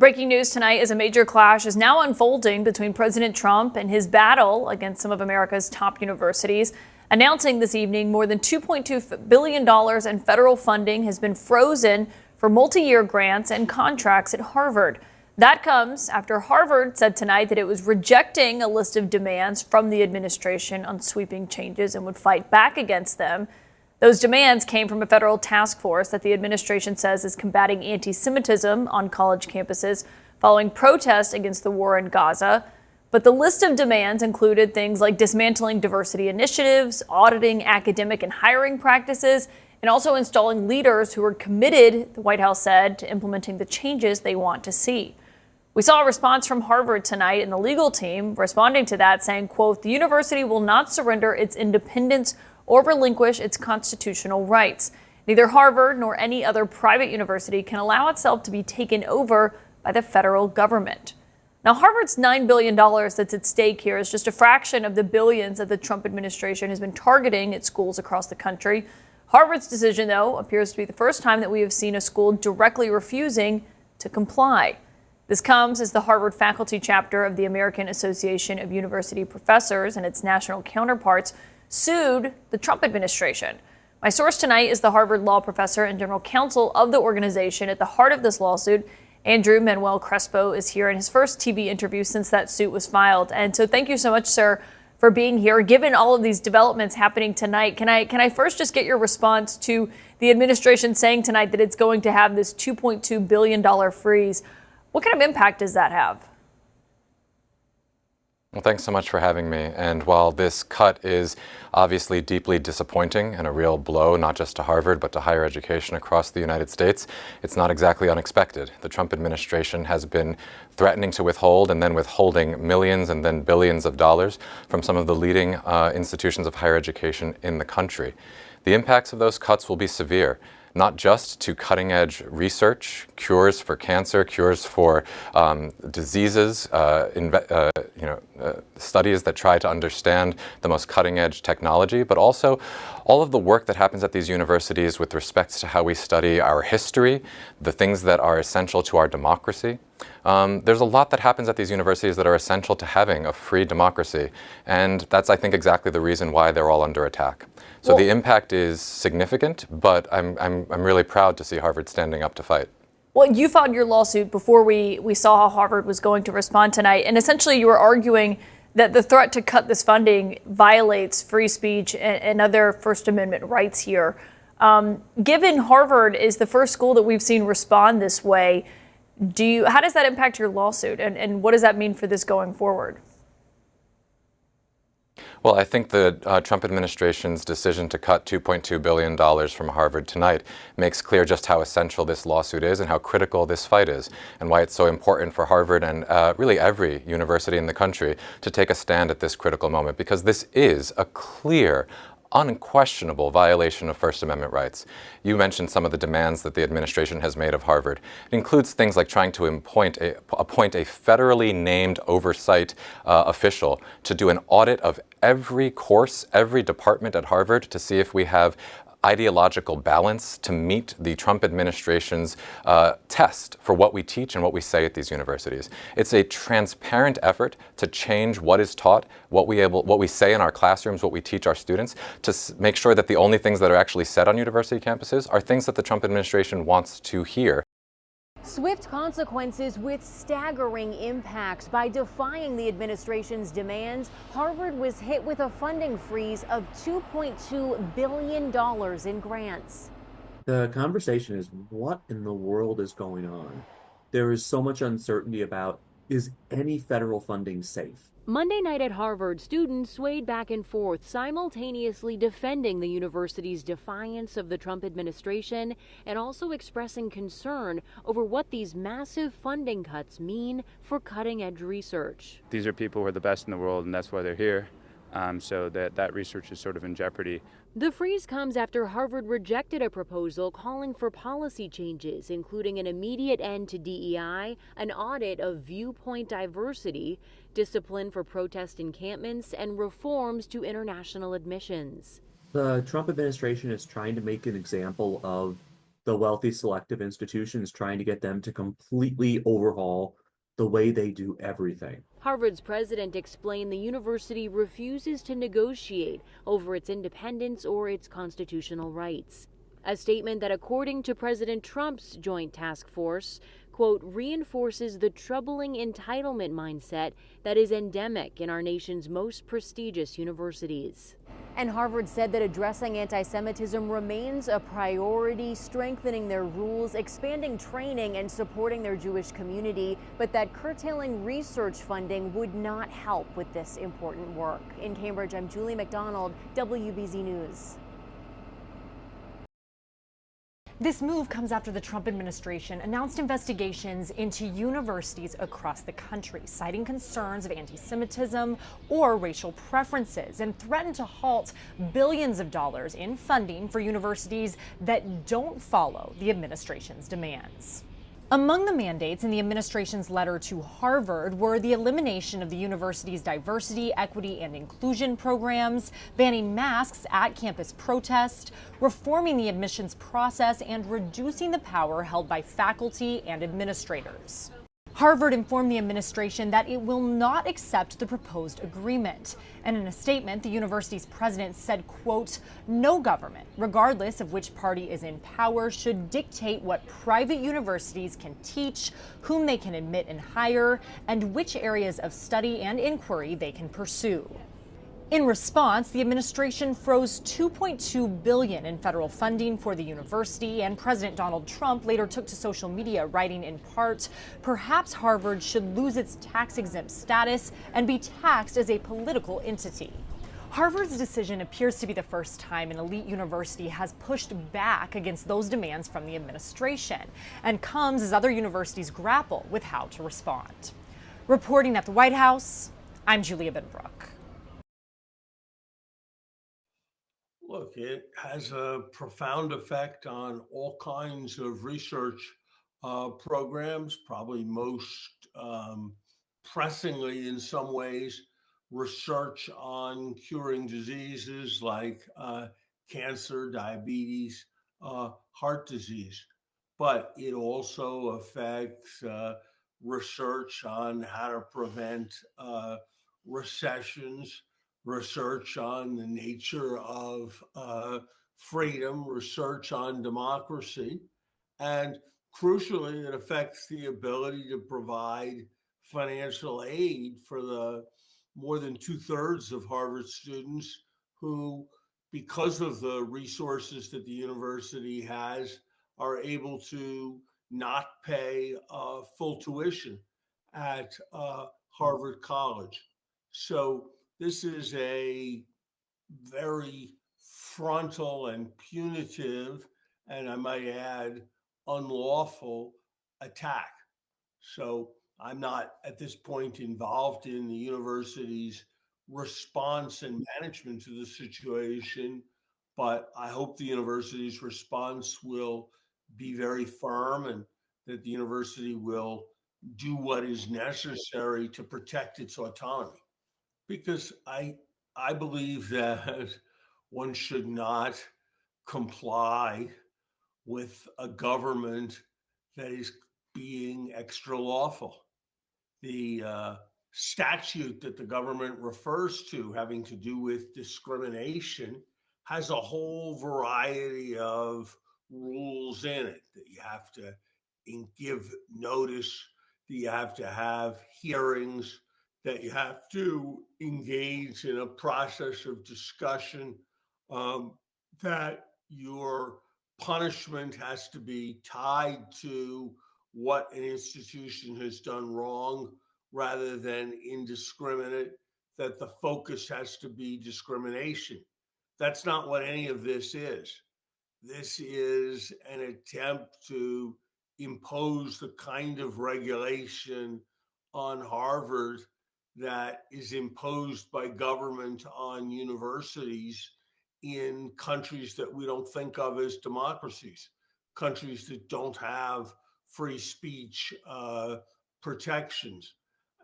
Breaking news tonight is a major clash is now unfolding between President Trump and his battle against some of America's top universities, announcing this evening more than $2.2 billion in federal funding has been frozen for multi-year grants and contracts at Harvard. That comes after Harvard said tonight that it was rejecting a list of demands from the administration on sweeping changes and would fight back against them. Those demands came from a federal task force that the administration says is combating antisemitism on college campuses following protests against the war in Gaza. But the list of demands included things like dismantling diversity initiatives, auditing academic and hiring practices, and also installing leaders who are committed, the White House said, to implementing the changes they want to see. We saw a response from Harvard tonight, and the legal team responding to that saying, quote, "The university will not surrender its independence or relinquish its constitutional rights. Neither Harvard nor any other private university can allow itself to be taken over by the federal government." Now, Harvard's $9 billion that's at stake here is just a fraction of the billions that the Trump administration has been targeting at schools across the country. Harvard's decision, though, appears to be the first time that we have seen a school directly refusing to comply. This comes as the Harvard faculty chapter of the American Association of University Professors and its national counterparts sued the Trump administration. My source tonight is the Harvard law professor and general counsel of the organization at the heart of this lawsuit. Andrew Manuel Crespo is here in his first TV interview since that suit was filed. And so thank you so much, sir, for being here. Given all of these developments happening tonight, can I first just get your response to the administration saying tonight that it's going to have this $2.2 billion freeze? What kind of impact does that have? Well, thanks so much for having me. And while this cut is obviously deeply disappointing and a real blow, not just to Harvard, but to higher education across the United States, it's not exactly unexpected. The Trump administration has been threatening to withhold and then withholding millions and then billions of dollars from some of the leading institutions of higher education in the country. The impacts of those cuts will be severe. Not just to cutting-edge research, cures for cancer, cures for diseases, studies that try to understand the most cutting-edge technology, but also all of the work that happens at these universities with respect to how we study our history, the things that are essential to our democracy. There's a lot that happens at these universities that are essential to having a free democracy, and that's, I think, exactly the reason why they're all under attack. So the impact is significant, but I'm really proud to see Harvard standing up to fight. Well, you filed your lawsuit before we saw how Harvard was going to respond tonight, and essentially you were arguing that the threat to cut this funding violates free speech and other First Amendment rights here. Given Harvard is the first school that we've seen respond this way, how does that impact your lawsuit, and what does that mean for this going forward? Well, I think the Trump administration's decision to cut $2.2 billion from Harvard tonight makes clear just how essential this lawsuit is and how critical this fight is, and why it's so important for Harvard and really every university in the country to take a stand at this critical moment, because this is a clear, unquestionable violation of First Amendment rights. You mentioned some of the demands that the administration has made of Harvard. It includes things like trying to appoint a federally named oversight official to do an audit of every course, every department at Harvard to see if we have ideological balance to meet the Trump administration's test for what we teach and what we say at these universities. It's a transparent effort to change what is taught, what we say in our classrooms, what we teach our students, to make sure that the only things that are actually said on university campuses are things that the Trump administration wants to hear. Swift consequences with staggering impacts. By defying the administration's demands, Harvard was hit with a funding freeze of $2.2 billion in grants. The conversation is, what in the world is going on? There is so much uncertainty about, is any federal funding safe? Monday night at Harvard, students swayed back and forth, simultaneously defending the university's defiance of the Trump administration and also expressing concern over what these massive funding cuts mean for cutting-edge research. These are people who are the best in the world, and that's why they're here. So that research is sort of in jeopardy. The freeze comes after Harvard rejected a proposal calling for policy changes, including an immediate end to DEI, an audit of viewpoint diversity, discipline for protest encampments, and reforms to international admissions. The Trump administration is trying to make an example of the wealthy selective institutions, trying to get them to completely overhaul the way they do everything. Harvard's president explained the university refuses to negotiate over its independence or its constitutional rights. A statement that, according to President Trump's joint task force, quote, reinforces the troubling entitlement mindset that is endemic in our nation's most prestigious universities. And Harvard said that addressing anti-Semitism remains a priority, strengthening their rules, expanding training, and supporting their Jewish community, but that curtailing research funding would not help with this important work. In Cambridge, I'm Julie McDonald, WBZ News. This move comes after the Trump administration announced investigations into universities across the country, citing concerns of anti-Semitism or racial preferences, and threatened to halt billions of dollars in funding for universities that don't follow the administration's demands. Among the mandates in the administration's letter to Harvard were the elimination of the university's diversity, equity, and inclusion programs, banning masks at campus protests, reforming the admissions process, and reducing the power held by faculty and administrators. Harvard informed the administration that it will not accept the proposed agreement. And in a statement, the university's president said, quote, no government, regardless of which party is in power, should dictate what private universities can teach, whom they can admit and hire, and which areas of study and inquiry they can pursue. In response, the administration froze $2.2 billion in federal funding for the university, and President Donald Trump later took to social media, writing in part, perhaps Harvard should lose its tax-exempt status and be taxed as a political entity. Harvard's decision appears to be the first time an elite university has pushed back against those demands from the administration, and comes as other universities grapple with how to respond. Reporting at the White House, I'm Julia Benbrook. Look, it has a profound effect on all kinds of research programs, probably most pressingly in some ways, research on curing diseases like cancer, diabetes, heart disease. But it also affects research on how to prevent recessions, research on the nature of freedom, research on democracy, and crucially, it affects the ability to provide financial aid for the more than 2/3 of Harvard students who, because of the resources that the university has, are able to not pay full tuition at Harvard College. So this is a very frontal and punitive, and I might add, unlawful attack. So I'm not at this point involved in the university's response and management to the situation, but I hope the university's response will be very firm and that the university will do what is necessary to protect its autonomy. Because I believe that one should not comply with a government that is being extra lawful. The statute that the government refers to, having to do with discrimination, has a whole variety of rules in it, that you have to give notice, that you have to have hearings, that you have to engage in a process of discussion, that your punishment has to be tied to what an institution has done wrong rather than indiscriminate, that the focus has to be discrimination. That's not what any of this is. This is an attempt to impose the kind of regulation on Harvard that is imposed by government on universities in countries that we don't think of as democracies, countries that don't have free speech protections.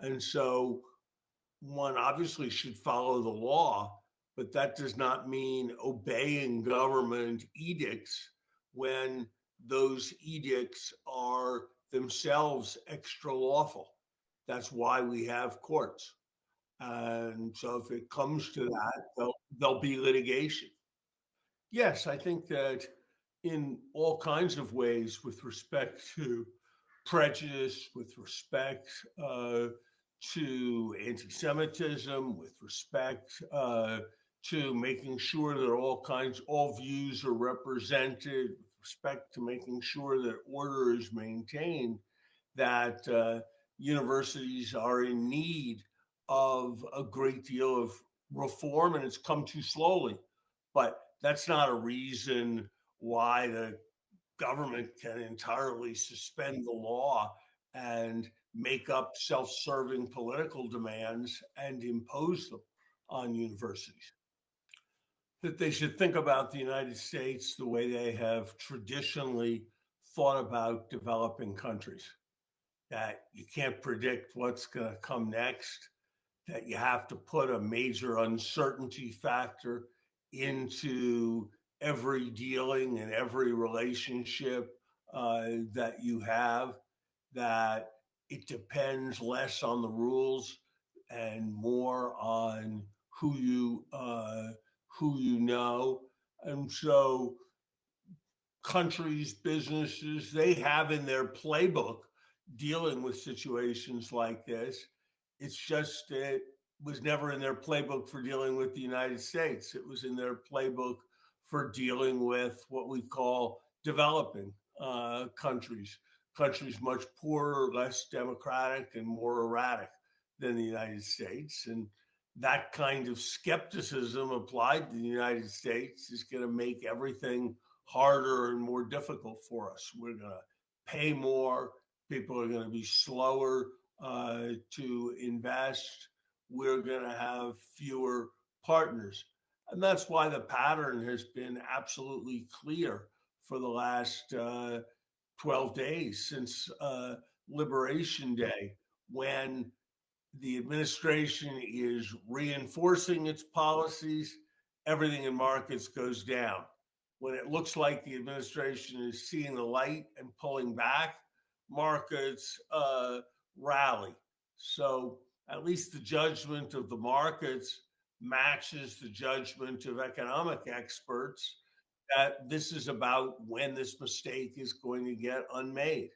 And so one obviously should follow the law, but that does not mean obeying government edicts when those edicts are themselves extra lawful. That's why we have courts. And so if it comes to that, there'll be litigation. Yes, I think that in all kinds of ways with respect to prejudice, with respect to anti-Semitism, with respect to making sure that all views are represented, with respect to making sure that order is maintained, that universities are in need of a great deal of reform, and it's come too slowly. But that's not a reason why the government can entirely suspend the law and make up self-serving political demands and impose them on universities. That they should think about the United States the way they have traditionally thought about developing countries, that you can't predict what's going to come next, that you have to put a major uncertainty factor into every dealing and every relationship that you have, that it depends less on the rules and more on who you know. And so countries, businesses, they have in their playbook dealing with situations like this. It's just it was never in their playbook for dealing with the United States. It was in their playbook for dealing with what we call developing countries much poorer, less democratic, and more erratic than the United States. And that kind of skepticism applied to the United States is going to make everything harder and more difficult for us. We're going to pay more. People are going to be slower to invest. We're going to have fewer partners. And that's why the pattern has been absolutely clear for the last 12 days since Liberation Day, when the administration is reinforcing its policies, everything in markets goes down. When it looks like the administration is seeing the light and pulling back, markets rally. So at least the judgment of the markets matches the judgment of economic experts that this is about when this mistake is going to get unmade.